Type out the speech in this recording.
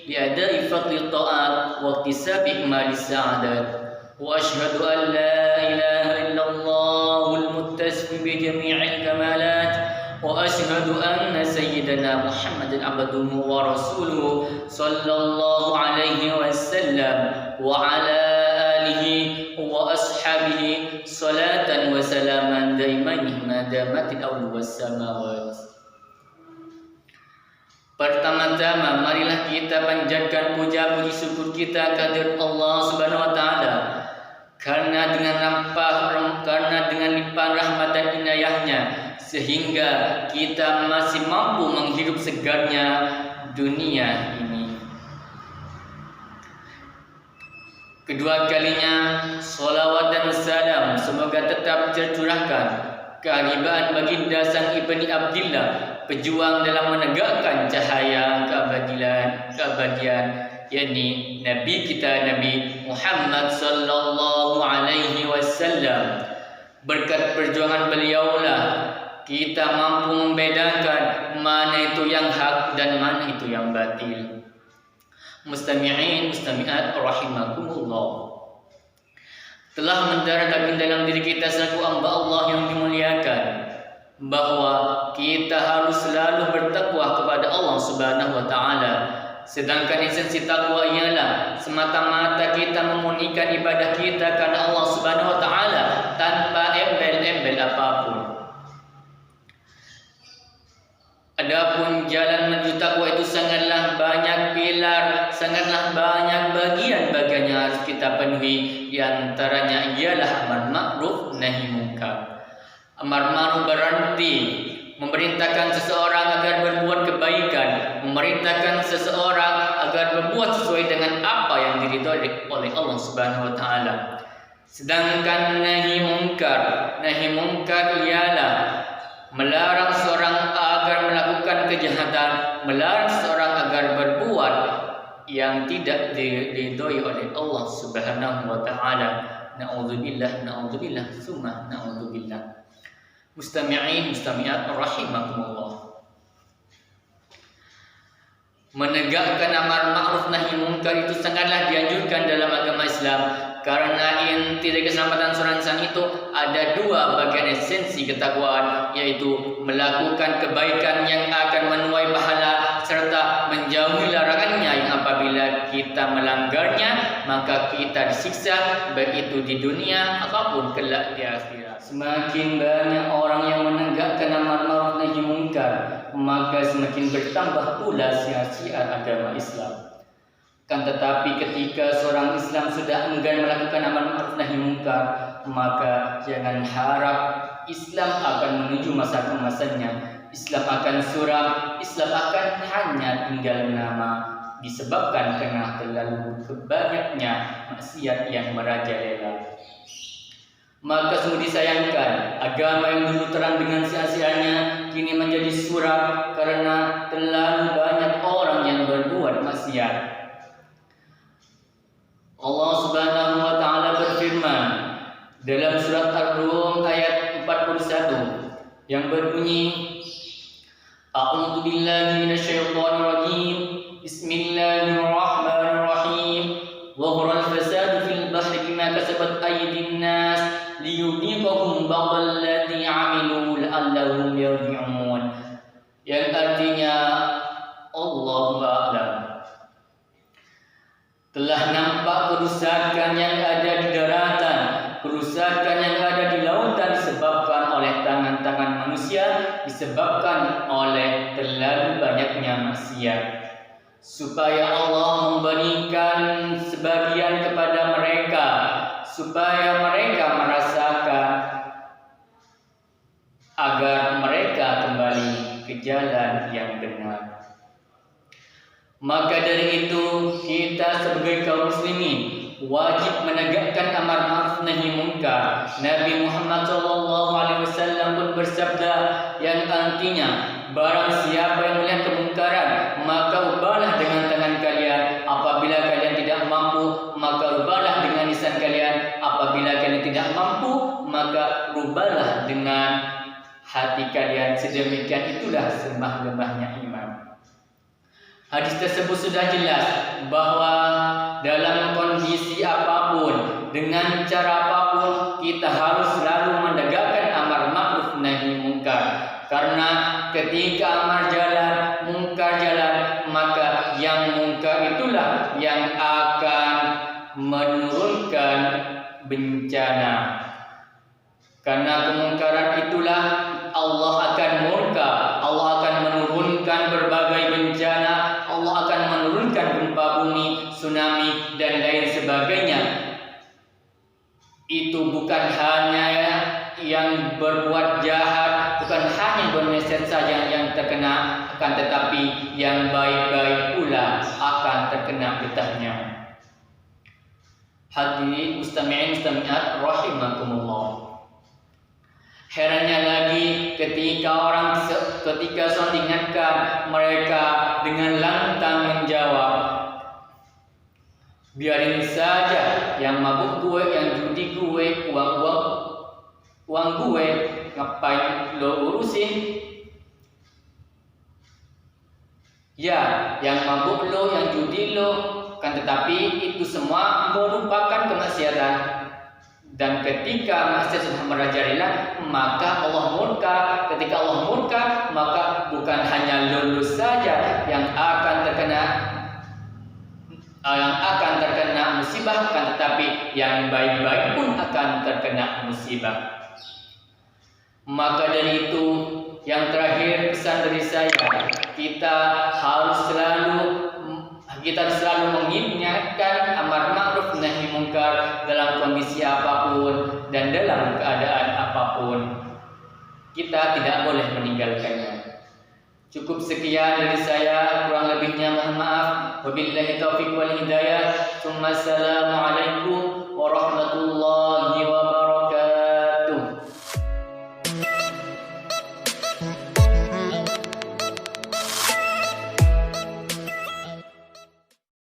لأداء فضل الطاعات واكتساب إكمال السعادات وأشهد أن لا إله إلا الله المتصف بجميع الكمالات وأشهد أن سيدنا محمد عبده ورسوله صلى الله عليه وسلم وعلى آله وأصحابه صلاة وسلاما دائمين ما دامت الأرض والسماوات. Pertama-tama marilah kita panjatkan puja-puji syukur kita kehadirat Allah Subhanahu wa taala karena dengan limpahan rahmat dan inayahnya sehingga kita masih mampu menghirup segarnya dunia ini. Kedua kalinya salawat dan salam semoga tetap tercurahkan keharibaan baginda sang Ibni Abdillah, pejuang dalam menegakkan cahaya keabadian, yakni Nabi kita Nabi Muhammad sallallahu alaihi wasallam. Berkat perjuangan beliaulah kita mampu membedakan mana itu yang hak dan mana itu yang batil. Mustami'in mustami'at rahimakumullah. Telah mendarah dalam diri kita selaku hamba Allah yang dimuliakan bahwa kita harus selalu bertakwa kepada Allah Subhanahu wa taala. Sedangkan esensi takwa ialah semata-mata kita memurnikan ibadah kita karena Allah Subhanahu wa taala tanpa embel-embel apapun. Adapun jalan menuju takwa itu sangatlah banyak pilar, sangatlah banyak bagian-bagian yang harus kita penuhi. Di antaranya ialah amar ma'ruf nahi munkar. Amar ma'ruf berarti memerintahkan seseorang agar berbuat kebaikan, memerintahkan seseorang agar berbuat sesuai dengan apa yang diridhoi oleh Allah Subhanahu wa taala. Sedangkan nahi munkar ialah melarang seorang agar melakukan kejahatan, melarang seorang agar berbuat yang tidak diridhoi oleh Allah Subhanahu wa taala. Na'udzubillah, summa na'udzubillah. Mustami'in mustami'at rahimakumullah. Menegakkan amar ma'ruf nahi munkar itu sangatlah dianjurkan dalam agama Islam karena inti dari keselamatan seorang insan itu ada dua bagian esensi ketakwaan, yaitu melakukan kebaikan yang akan menuai pahala serta menjauhi larangannya yang apabila kita melanggarnya maka kita disiksa baik itu di dunia ataupun kelak di akhirat. Semakin banyak orang yang menegakkan amar ma'ruf nahi munkar maka semakin bertambah pula syiar agama Islam. Kan tetapi ketika seorang Islam sudah enggan melakukan amar ma'ruf nahi munkar maka jangan harap Islam akan menuju masa kemasannya. Islam akan suram, Islam akan hanya tinggal nama disebabkan karena terlalu banyaknya maksiat yang merajalela. Maka sungguh disayangkan agama yang dulu terang dengan sia-sianya kini menjadi suram karena terlalu banyak orang yang berbuat maksiat. Allah Subhanahu wa taala berfirman dalam surat Ar-Rum ayat 41 yang berbunyi A'udzu billahi minasyaitonir rajim. Bismillahirrahmanirrahim. Zaharal fasadu fil bahri bima kasabat aydin nas liyudhiqahum ba'dal ladzi 'amilu la'allahum yarji'un. Yang artinya Allahu a'lam. Telah nampak kerusakan yang ada di daratan, kerusakan yang ada di lautan disebabkan oleh tangan-tangan manusia, disebabkan oleh terlalu banyaknya maksiat. Supaya Allah memberikan sebagian kepada mereka, supaya mereka merasakan agar mereka kembali ke jalan yang benar. Maka dari itu kita sebagai kaum muslimin wajib menegakkan amar ma'ruf nahi munkar. Nabi Muhammad SAW pun bersabda yang artinya barang siapa yang melihat kemungkaran maka ubahlah dengan tangan kalian, apabila kalian tidak mampu maka ubahlah dengan lisan kalian, apabila kalian tidak mampu maka rubahlah dengan hati kalian. Sedemikian itulah selemah-lemahnya iman. Hadis tersebut sudah jelas bahwa dalam kondisi apapun, dengan cara apapun, kita harus selalu menegakkan amar ma'ruf nahi munkar. Karena ketika amar jalan, munkar jalan, maka yang munkar itulah yang akan menurunkan bencana. Karena kemungkaran itulah Allah akan murka, Allah akan menurunkan berbagai bencana, Allah akan menurunkan gempa bumi, tsunami, dan lain sebagainya. Itu bukan hanya yang berbuat jahat, bukan hanya bermeset saja yang terkena, akan tetapi yang baik-baik pula akan terkena getahnya. Hadirin mustami'in mustami'at rahimakumullah. Herannya lagi ketika seorang diingatkan, mereka dengan lantang menjawab, biarin saja, yang mabuk gue, yang judi gue, uang gue, ngapain lo urusin? Ya, yang mabuk lo, yang judi lo, kan tetapi itu semua merupakan kemaksiatan. Dan ketika maksiat sudah merajalela, maka Allah murka. Ketika Allah murka, maka bukan hanya lulus saja yang akan terkena musibah, kan tetapi yang baik-baik pun akan terkena musibah. Maka dari itu, yang terakhir pesan dari saya, kita harus selalu mengingatkan amar ma'ruf nahi munkar dalam kondisi apapun dan dalam keadaan apapun. Kita tidak boleh meninggalkannya. Cukup sekian dari saya, kurang lebihnya mohon maaf. Wabillahi taufiq wal hidayah. Assalamualaikum warahmatullahi